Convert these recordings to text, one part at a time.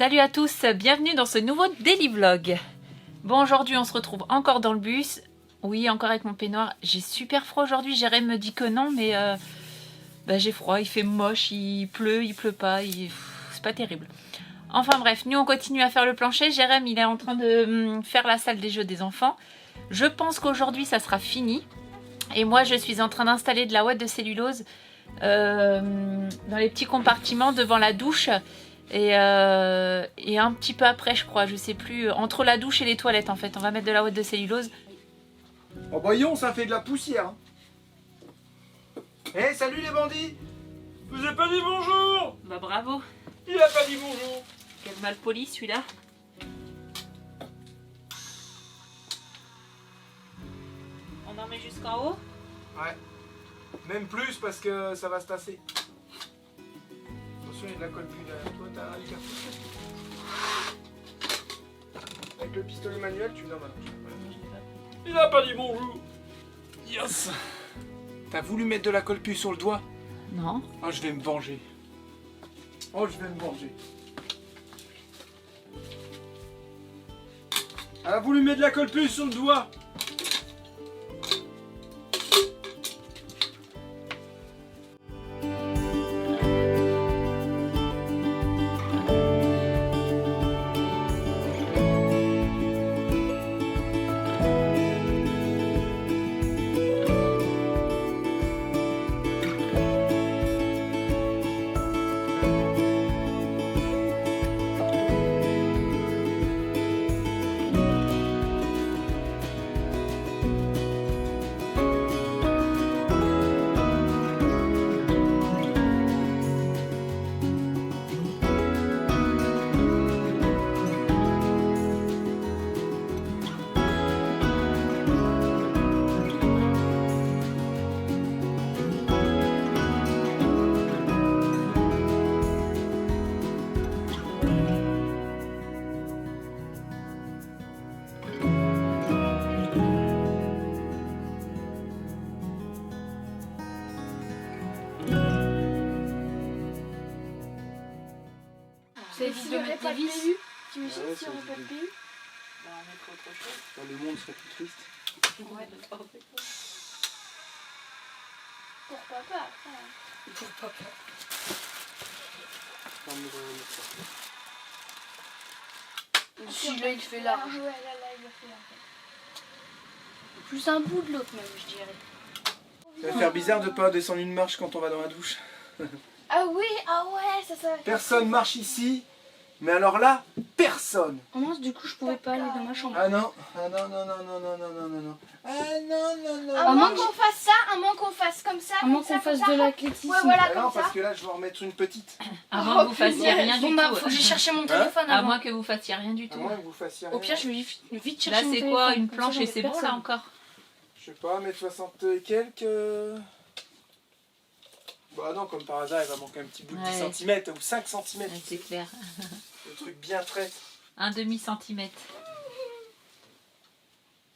Salut à tous, bienvenue dans ce nouveau daily vlog. Bon, aujourd'hui on se retrouve encore dans le bus. Oui, encore avec mon peignoir. J'ai super froid aujourd'hui, Jérém me dit que non, mais j'ai froid, il fait moche, il pleut pas, c'est pas terrible. Enfin bref, nous on continue à faire le plancher. Jérém il est en train de faire la salle des jeux des enfants. Je pense qu'aujourd'hui ça sera fini. Et moi je suis en train d'installer de la ouate de cellulose dans les petits compartiments devant la douche. Et un petit peu après, je crois, je sais plus, entre la douche et les toilettes en fait, on va mettre de la ouate de cellulose. Oh voyons, ça fait de la poussière. Eh, salut les bandits! Je vous ai pas dit bonjour! Bah bravo. Il a pas dit bonjour! Quel mal poli celui-là. On en met jusqu'en haut? Ouais. Même plus parce que ça va se tasser. Attention, il y a de la colle plus derrière toi, t'as un cartouche. Avec le pistolet manuel, tu l'as maintenant. Il a pas dit bonjour! Yes! T'as voulu mettre de la colle plus sur le doigt? Non. Oh, je vais me venger. Oh, je vais me venger. Elle a voulu mettre de la colle plus sur le doigt. S'il n'y aurait pas de PU, t'imagines s'il n'y aurait pas de PU? Bah, on mettra autre chose. Le monde serait plus triste. Ouais, Pour papa, après. pour papa. Celui-là il fait large. Ouais, là, il a fait large. Plus un bout de l'autre même, je dirais. Ça va faire bizarre de pas descendre une marche quand on va dans la douche. Ah oui, ah ouais, ça va. Personne marche ici, mais alors là, personne. Oh mince, du coup je pouvais pas aller dans ma chambre. Ah non, ah non, non, non, non, non, non, non, non, non. Ah non, non, non. À moins qu'on fasse ça, à moins qu'on fasse comme ça. À moins qu'on fasse de l'athlétisme. Ouais, voilà, Ah non, comme ça. parce que là, je vais en remettre une petite. Avant que vous fassiez rien du Bon bah, tout. faut que j'aille chercher mon téléphone À avant. moins que vous fassiez rien du À tout. moins que vous fassiez rien. Au pire, je vais vite chercher Là mon c'est téléphone. quoi, une comme planche ça, et j'en c'est ai bon là personne. encore? Je sais pas, mettre 60 et quelques. Bah non, comme par hasard, il va manquer un petit bout de Ouais. 10 cm ou 5 cm. Ouais, c'est clair. Le truc bien traite. Un demi-centimètre.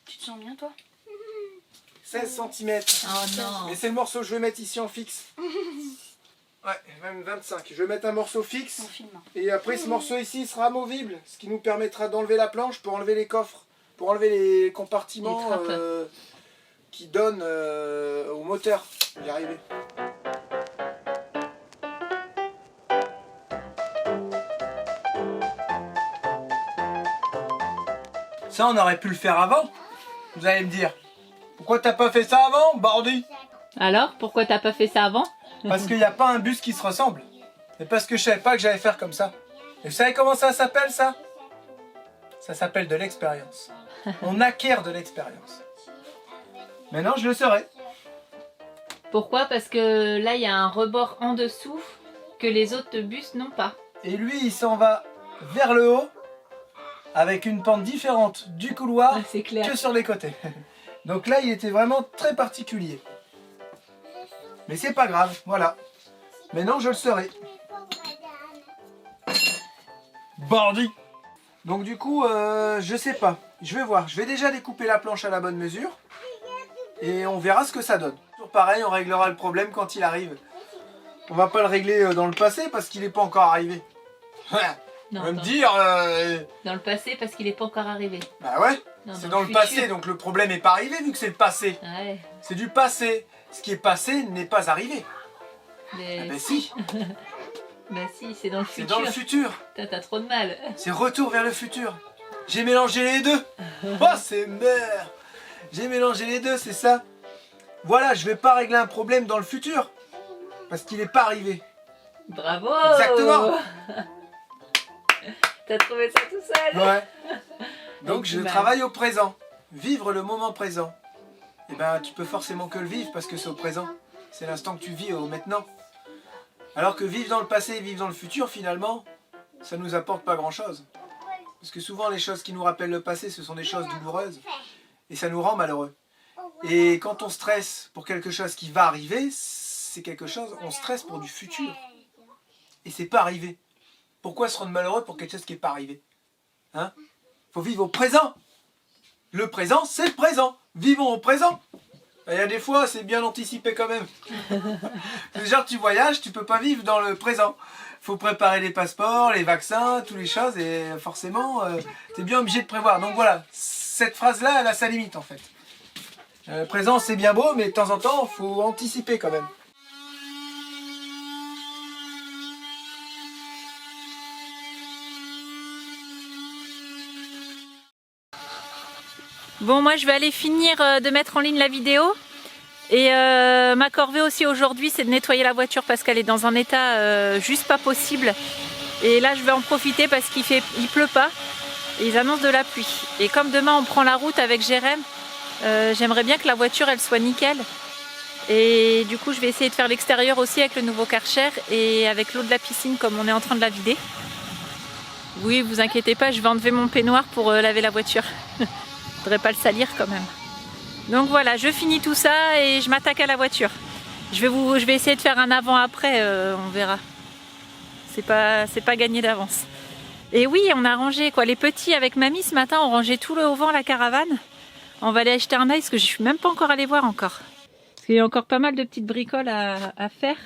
Tu te sens bien toi? 16 cm. Oh non. Mais c'est le morceau que je vais mettre ici en fixe. Ouais, même 25. Je vais mettre un morceau fixe. On filme. Et après, ce morceau ici sera amovible. Ce qui nous permettra d'enlever la planche pour enlever les coffres. Pour enlever les compartiments Les trappes. qui donnent au moteur. Je vais y arriver. Ça, on aurait pu le faire avant. Vous allez me dire. Pourquoi t'as pas fait ça avant, Bardi? Alors, pourquoi t'as pas fait ça avant? Parce qu'il n'y a pas un bus qui se ressemble. Et parce que je savais pas que j'allais faire comme ça. Et vous savez comment ça s'appelle ça? Ça s'appelle de l'expérience. On acquiert de l'expérience. Maintenant, je le saurai. Pourquoi? Parce que là, il y a un rebord en dessous que les autres bus n'ont pas. Et lui, il s'en va vers le haut avec une pente différente du couloir C'est clair. que sur les côtés. Donc là, il était vraiment très particulier. Mais c'est pas grave, voilà. Maintenant, je le saurai. Bardi. Donc du coup, je sais pas. Je vais voir. Je vais déjà découper la planche à la bonne mesure. Et on verra ce que ça donne. Toujours pareil, on réglera le problème quand il arrive. On va pas le régler dans le passé parce qu'il n'est pas encore arrivé. Non, On va me dans, dire... dans le passé parce qu'il n'est pas encore arrivé. Bah ouais, Non, c'est dans le passé, donc le problème n'est pas arrivé vu que c'est le passé. Ouais, C'est du passé. Ce qui est passé n'est pas arrivé. mais... Ah ben si, Bah si, c'est dans le c'est futur. dans le futur. T'as trop de mal. C'est retour vers le futur. J'ai mélangé les deux. Oh, c'est merde. J'ai mélangé les deux, c'est ça. Voilà, je vais pas régler un problème dans le futur. Parce qu'il n'est pas arrivé. Bravo. Exactement. T'as trouvé ça tout seul. Ouais. Donc Avec je du mal. travaille au présent. Vivre le moment présent. Et ben tu peux forcément que le vivre parce que c'est au présent. C'est l'instant que tu vis au maintenant. Alors que vivre dans le passé et vivre dans le futur, finalement, ça nous apporte pas grand chose. Parce que souvent les choses qui nous rappellent le passé, ce sont des choses douloureuses. Et ça nous rend malheureux. Et quand on stresse pour quelque chose qui va arriver, c'est quelque chose, on stresse pour du futur. Et c'est pas arrivé. Pourquoi se rendre malheureux pour quelque chose qui n'est pas arrivé? Hein? Faut vivre au présent. Le présent, c'est le présent. Vivons au présent. Il y a des fois, c'est bien anticipé quand même. Genre, tu voyages, tu peux pas vivre dans le présent. Faut préparer les passeports, les vaccins, toutes les choses, et forcément, tu es bien obligé de prévoir. Donc voilà, cette phrase-là, elle a sa limite en fait. Le présent, c'est bien beau, mais de temps en temps, faut anticiper quand même. Bon, moi je vais aller finir de mettre en ligne la vidéo. Et ma corvée aussi aujourd'hui, c'est de nettoyer la voiture parce qu'elle est dans un état juste pas possible. Et là je vais en profiter parce qu'il pleut pas. Et ils annoncent de la pluie. Et comme demain on prend la route avec Jérém, j'aimerais bien que la voiture elle soit nickel. Et du coup je vais essayer de faire l'extérieur aussi avec le nouveau Karcher et avec l'eau de la piscine comme on est en train de la vider. Oui, vous inquiétez pas, je vais enlever mon peignoir pour laver la voiture. Je voudrais pas le salir quand même. Donc voilà, je finis tout ça et je m'attaque à la voiture. Je vais essayer de faire un avant-après, on verra. C'est pas gagné d'avance. Et oui, on a rangé quoi. Les petits avec mamie ce matin ont rangé tout le auvent, la caravane. On va aller acheter un œil parce que je suis même pas encore allée voir encore. Parce qu'il y a encore pas mal de petites bricoles à faire.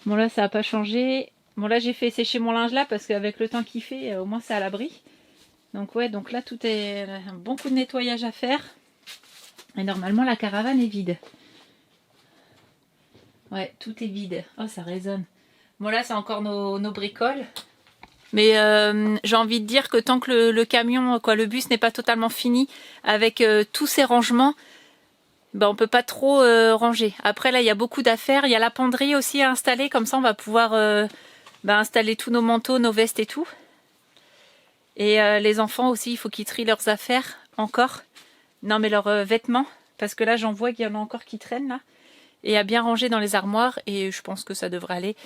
Bon là ça n'a pas changé. Bon là j'ai fait sécher mon linge là parce qu'avec le temps qu'il fait, au moins c'est à l'abri. Donc ouais, donc là tout est un bon coup de nettoyage à faire. Et normalement la caravane est vide. Ouais, tout est vide. Oh ça résonne. Bon là c'est encore nos bricoles. Mais j'ai envie de dire que tant que le camion, quoi, le bus n'est pas totalement fini avec tous ces rangements, ben on peut pas trop ranger. Après là il y a beaucoup d'affaires. Il y a la penderie aussi à installer. Comme ça on va pouvoir installer tous nos manteaux, nos vestes et tout. Et les enfants aussi, il faut qu'ils trient leurs affaires encore. Non mais leurs vêtements, parce que là j'en vois qu'il y en a encore qui traînent là. Et à bien ranger dans les armoires et je pense que ça devrait aller.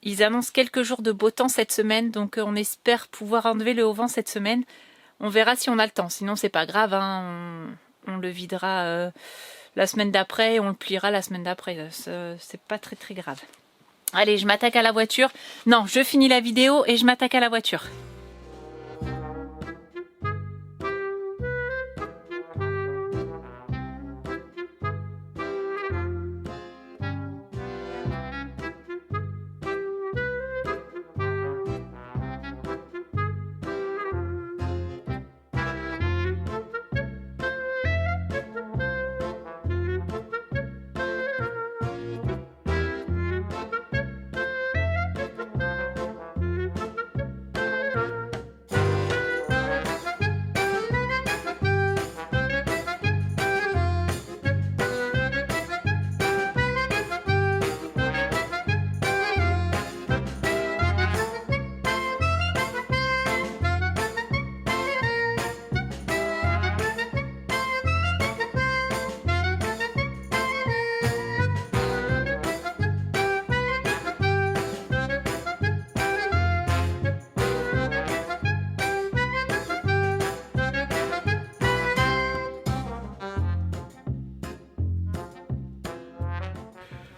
Ils annoncent quelques jours de beau temps cette semaine, donc on espère pouvoir enlever le haut-vent cette semaine. On verra si on a le temps, sinon c'est pas grave, hein. On le videra la semaine d'après et on le pliera la semaine d'après. C'est pas très très grave. Allez, je m'attaque à la voiture. Non, je finis la vidéo et je m'attaque à la voiture.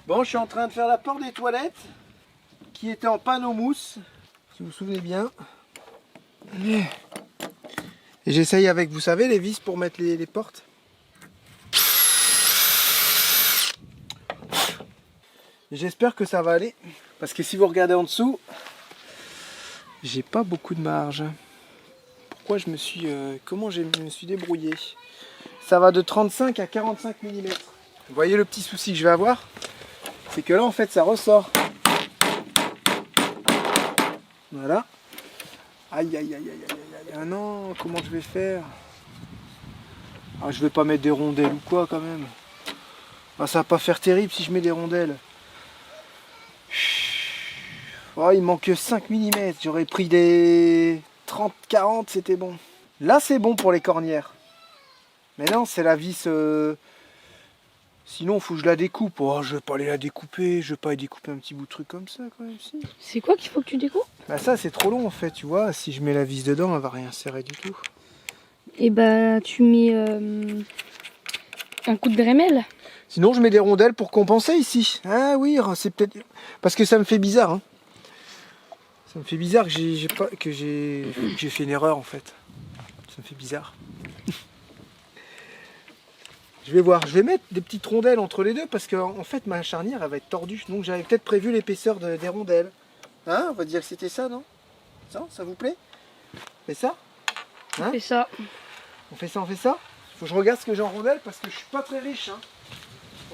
Bon, je suis en train de faire la porte des toilettes qui était en panneau mousse, si vous vous souvenez bien. Et j'essaye avec, vous savez, les vis pour mettre les portes. J'espère que ça va aller, parce que si vous regardez en dessous, j'ai pas beaucoup de marge. Pourquoi je me suis... comment je me suis débrouillé? Ça va de 35 à 45 mm. Vous voyez le petit souci que je vais avoir? C'est que là, en fait, ça ressort. Voilà. Aïe, aïe, aïe, aïe, aïe, aïe. Ah non, comment je vais faire? Ah, je vais pas mettre des rondelles ou quoi, quand même. Ah, ça va pas faire terrible si je mets des rondelles. Oh, il manque 5 mm. J'aurais pris des 30, 40, c'était bon. Là, c'est bon pour les cornières. Mais non, c'est la vis... Sinon, il faut que je la découpe. Oh, je vais pas aller la découper. Je vais pas aller découper un petit bout de truc comme ça, quand même, si. C'est quoi qu'il faut que tu découpes? Bah ça, c'est trop long, en fait, tu vois. Si je mets la vis dedans, elle va rien serrer du tout. Et bah, tu mets un coup de Dremel. Sinon, je mets des rondelles pour compenser ici. Ah oui, c'est peut-être... Parce que ça me fait bizarre, hein. Ça me fait bizarre que j'ai fait une erreur, en fait. Ça me fait bizarre. Je vais voir. Je vais mettre des petites rondelles entre les deux parce que, en fait, ma charnière, elle va être tordue. Donc, j'avais peut-être prévu l'épaisseur des rondelles. Hein? On va dire que c'était ça, non? Ça vous plaît? On fait ça? Hein? C'est ça. On fait ça, on fait ça? Faut que je regarde ce que j'ai en rondelles parce que je suis pas très riche, hein.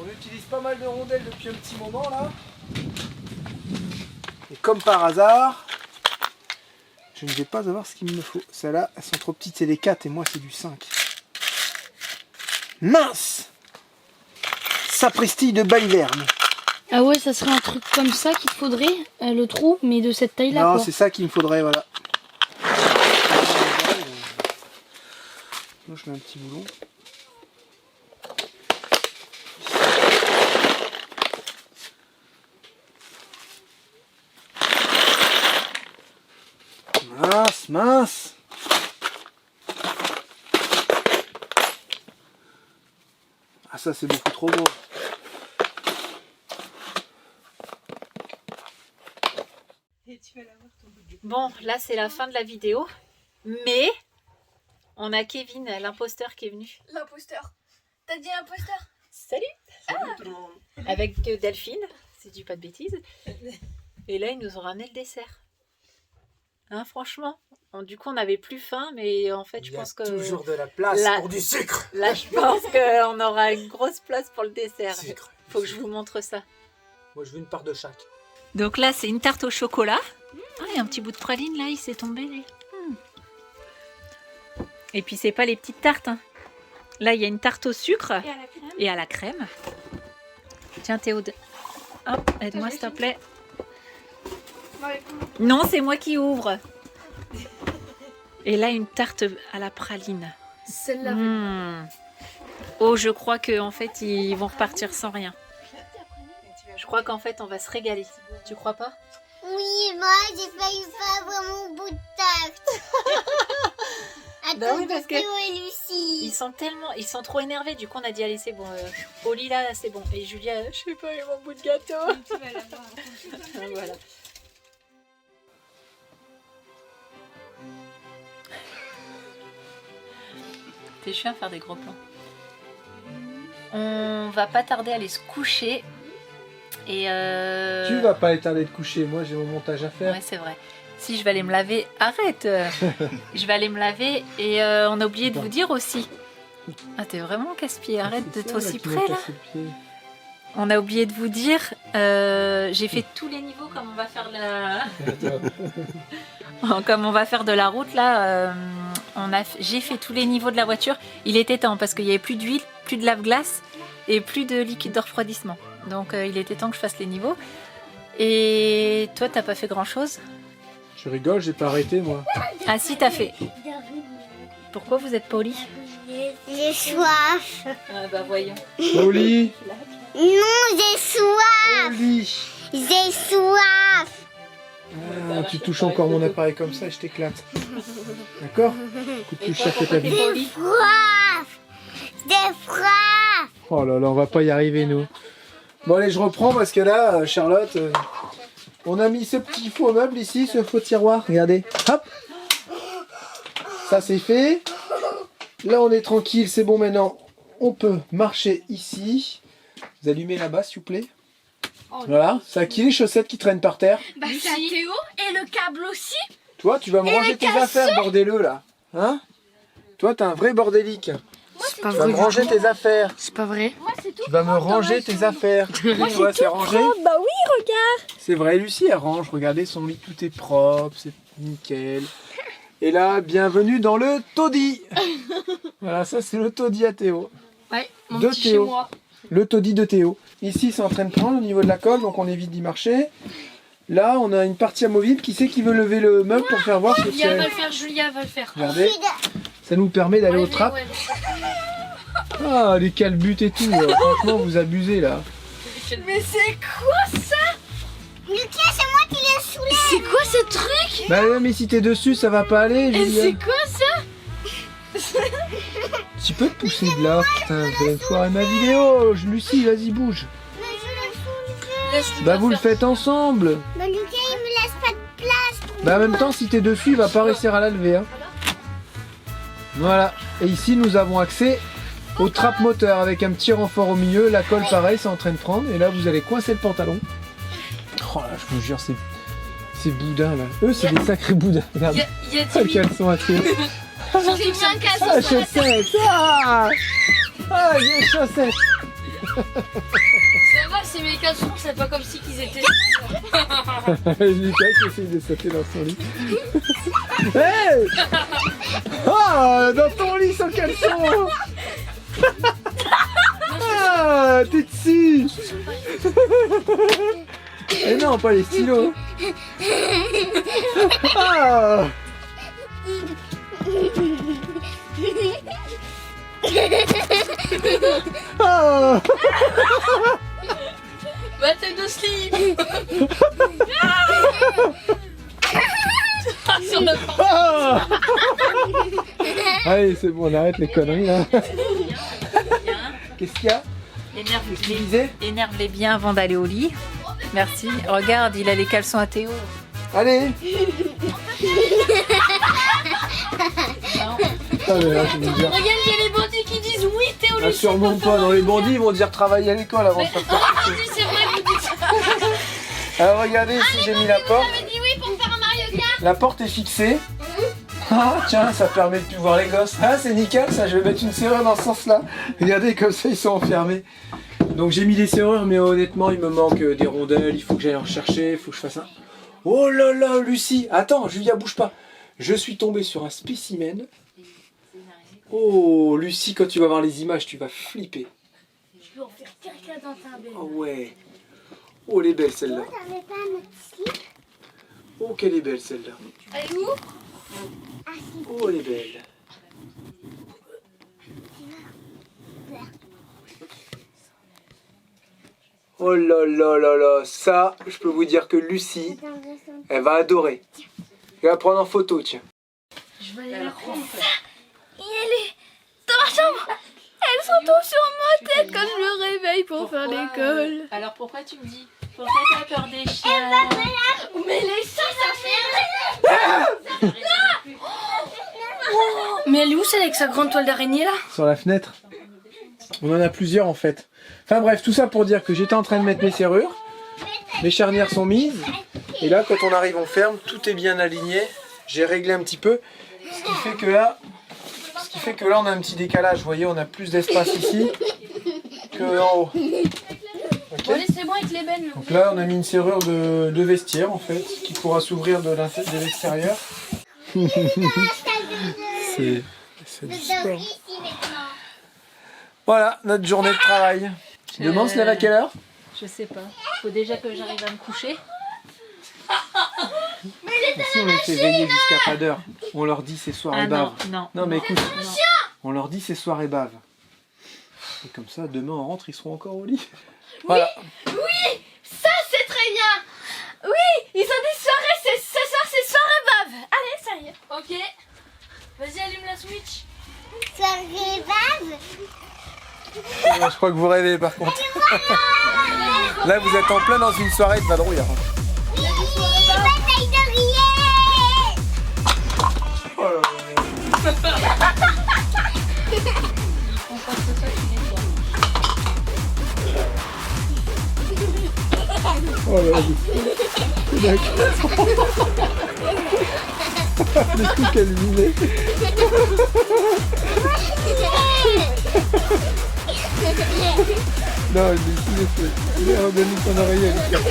On utilise pas mal de rondelles depuis un petit moment là. Et comme par hasard, je ne vais pas avoir ce qu'il me faut. Celles-là, elles sont trop petites, c'est des 4 et moi c'est du 5. Mince! Sapristi de Baliverne. Ah ouais, ça serait un truc comme ça qu'il te faudrait, le trou, mais de cette taille-là. Non, quoi. c'est ça qu'il me faudrait, voilà. Moi, je mets un petit boulon. Mince, mince. Ah ça c'est beaucoup trop beau. Bon, là c'est la fin de la vidéo, mais on a Kevin, l'imposteur qui est venu. L'imposteur. T'as dit imposteur? Salut. Avec Delphine, si je dis pas de bêtises. Et là, ils nous ont ramené le dessert. Hein, franchement, du coup, on n'avait plus faim, mais en fait, je pense que... toujours de la place là- pour du sucre. Là, je pense qu'on aura une grosse place pour le dessert. Sucre. Faut que je vous montre ça. Moi je veux une part de chaque. Donc là, c'est une tarte au chocolat. Ah, il y a un petit bout de praline, là, il s'est tombé. Lui. Et puis, c'est pas les petites tartes. Hein. Là, il y a une tarte au sucre et à la crème. Tiens, Théode. Hop, aide-moi, s'il te plaît. Non, c'est moi qui ouvre. Et là, une tarte à la praline. Celle-là. Oh, je crois qu'en fait, ils vont repartir sans rien. Je crois qu'en fait, on va se régaler. Tu crois pas? Oui, moi j'ai failli pas avoir mon bout de tarte. À Bah cause oui, de parce que Théo et Lucie. Ils sont trop énervés. Du coup, on a dit allez, c'est bon. Oli là, c'est bon. Et Julia, je sais pas, il y a mon bout de gâteau. Voilà. T'es chiant à faire des gros plans. On va pas tarder à aller se coucher. Et Tu vas pas tarder de coucher, moi j'ai mon montage à faire. Ouais, c'est vrai. Si je vais aller me laver, arrête. Je vais aller me laver et on a oublié de vous dire aussi. Ah, t'es vraiment casse-pied, arrête d'être aussi près là. On a oublié de vous dire, j'ai fait tous les niveaux comme on va faire comme on va faire de la route là. J'ai fait tous les niveaux de la voiture. Il était temps parce qu'il n'y avait plus d'huile, plus de lave-glace et plus de liquide de refroidissement. Donc il était temps que je fasse les niveaux. Et toi, t'as pas fait grand-chose? Je rigole, j'ai pas arrêté moi. Ah si, t'as fait. Pourquoi vous êtes pas au lit? J'ai soif. Ah bah voyons. Au lit. Non, j'ai soif. Au lit. J'ai soif. Ah, tu touches encore mon appareil comme ça et je t'éclate. D'accord? Coup de touche, ça fait ta vie. J'ai froid. J'ai froid. Oh là là, on va pas y arriver nous. Bon allez, je reprends parce que là, Charlotte, on a mis ce petit faux meuble ici, ce faux tiroir. Regardez, hop. Ça c'est fait. Là on est tranquille, c'est bon maintenant. On peut marcher ici. Vous allumez là-bas s'il vous plaît. Voilà, c'est à qui les chaussettes qui traînent par terre? Bah, c'est à Théo. Et le câble aussi. Toi, tu vas me ranger tes affaires, bordelleux, là. Hein? Toi, t'es un vrai bordélique. C'est pas Tu vas me ranger tes affaires. C'est pas vrai. Tu vas me ranger tes affaires. Toi, c'est rangé? Bah oui, regarde. C'est vrai, Lucie, elle range. Regardez, son lit, tout est propre, c'est nickel. Et là, bienvenue dans le taudis. Voilà, ça, c'est le taudis à Théo. Ouais, mon De petit chez Théo. moi. Le taudis de Théo. Ici, c'est en train de prendre au niveau de la colle, donc on évite d'y marcher. Là, on a une partie amovible. Qui c'est qui veut lever le meuble pour faire voir ce que Julia va c'est? le faire, Julia va le faire. Regardez, ça nous permet d'aller aux trappes. Ouais. Ah, les calbutes et tout. Franchement, vous abusez là. Mais c'est quoi ça? Lucas, c'est moi qui l'ai saoulé. C'est quoi ce truc? Bah ouais, mais si t'es dessus, ça va pas aller, Et Julia. c'est quoi ça? Tu peux te pousser de là, putain, vous allez foirer ma vidéo. Lucie, vas-y, bouge. Mais je le saoule. Laisse Bah vous le faites ensemble. Bah Lucas, il me laisse pas de place. Bah en même temps, si t'es dessus, il va pas réussir à la lever. Hein. Voilà. Et ici, nous avons accès au trap moteur avec un petit renfort au milieu. La colle, pareil, c'est en train de prendre. Et là, vous allez coincer le pantalon. Oh là, je vous jure, ces boudins là. Eux, c'est des sacrés boudins. Regarde. Il y a Ah, le caleçon à Théo. J'ai mis un casson Ah, sur la tête. chaussettes. Ah, les chaussettes. Ça va, c'est mes caleçons, c'est pas comme si qu'ils étaient. Lucas qui essaye de sauter dans son lit. Hey! Ah, dans ton lit sans caleçon! Ah, t'es dessus! Et non, pas les stylos! Ah! Ah! Bataille de slip. Sur le Ah! Allez, c'est bon, on arrête les conneries là. Qu'est-ce qu'il y a? Tu disais? Énerve-les bien avant d'aller au lit. Merci. Regarde, il a les caleçons à Théo. Allez! Ah, mais là, je vais vous dire. Regarde, il y a les bandits qui disent oui, Théo Ah, le sûrement pas, dans les bandits ils vont dire travailler à l'école avant de se faire Ah, si, c'est vrai, vous dites ça. Alors regardez ici j'ai mis la porte. Vous avez dit oui pour faire un Mario Kart. La porte est fixée. Ah tiens, ça permet de plus voir les gosses. Ah c'est nickel ça, je vais mettre une serrure dans ce sens là. Regardez comme ça ils sont enfermés. Donc j'ai mis des serrures mais honnêtement il me manque des rondelles, il faut que j'aille en chercher, il faut que je fasse un... Oh là là Lucie, attends Julia bouge pas. Je suis tombé sur un spécimen. Oh Lucie, quand tu vas voir les images tu vas flipper. Je vais en faire caca dans ta belle. Oh ouais. Oh elle est belle celle-là. T'avais pas un autre slip? Oh qu'elle est belle celle-là. Elle est où? Oh elle est belle. Oh là là là là, ça, je peux vous dire que Lucie, elle va adorer. Je vais la prendre en photo, tiens. Je vais aller la prendre. Et elle est dans ma chambre. Elles sont toutes sur ma tête quand je me réveille pour faire l'école. Alors pourquoi tu me dis? Pourquoi t'as peur des chiens? Mais les chats, ça fait Mais elle est où celle avec sa grande toile d'araignée là? Sur la fenêtre. On en a plusieurs en fait. Enfin bref, tout ça pour dire que j'étais en train de mettre mes serrures. Mes charnières sont mises. Et là, quand on arrive, on ferme. Tout est bien aligné. J'ai réglé un petit peu. Ce qui fait que là, on a un petit décalage. Vous voyez, on a plus d'espace ici que en haut. Ok. Bon, laissez-moi avec les bennes. Donc là, on a mis une serrure de vestiaire en fait, qui pourra s'ouvrir de l'extérieur. C'est du sport. Voilà, notre journée de travail. Demain, on se lève à quelle heure? Je sais pas. Faut déjà que j'arrive à me coucher. Si on les fait veiller jusqu'à pas d'heure, on leur dit c'est soir et Ah bave. non, non. Non mais écoute, Non. on leur dit c'est soir et bave. Et comme ça, demain on rentre, ils seront encore au lit. Voilà. Ça, c'est très bien. Oui, ils ont des soirées, ce soir, c'est soirée bave. Allez, ça y est. Ok. Vas-y, allume la Switch. Soirée bave. Je crois que vous rêvez par contre. Là, vous êtes en plein dans une soirée de vadrouille. Oui, bataille de rillettes. Oh là là. Oh là là. Les trucs illuminés. Non, laisse-le. Redonne-lui son oreiller, Lucas.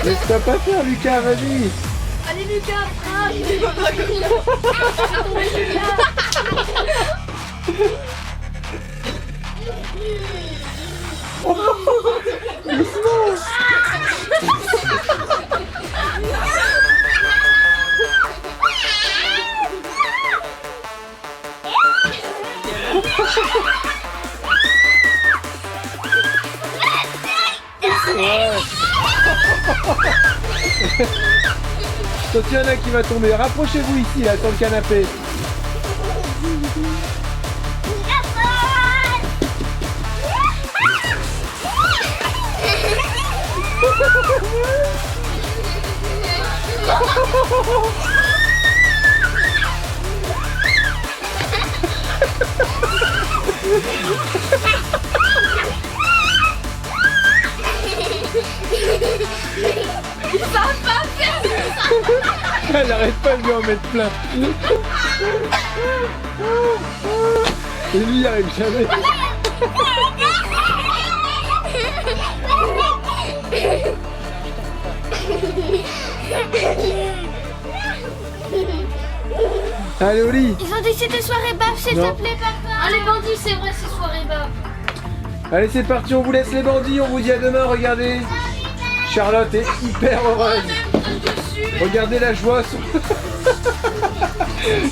Laisse-toi pas faire, Lucas, vas-y. Allez Lucas, Ouais. Attention, il y en a qui va tomber. Rapprochez-vous ici, là, sur le canapé. Elle arrête pas de lui en mettre plein. Et lui, il arrive jamais. Allez, Oli. Ils ont décidé soirée baf, s'il Non. te plaît, papa. Ah, les bandits, c'est vrai, c'est soirée bas. Allez, c'est parti, on vous laisse les bandits, on vous dit à demain, regardez. Charlotte est hyper heureuse. Regardez la joie sur,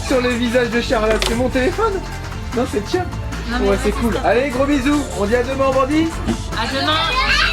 sur les visages de Charlotte. C'est mon téléphone? Non, c'est le tien. Non, mais Ouais, c'est cool. Allez, gros bisous. On dit à demain, bandits. À demain.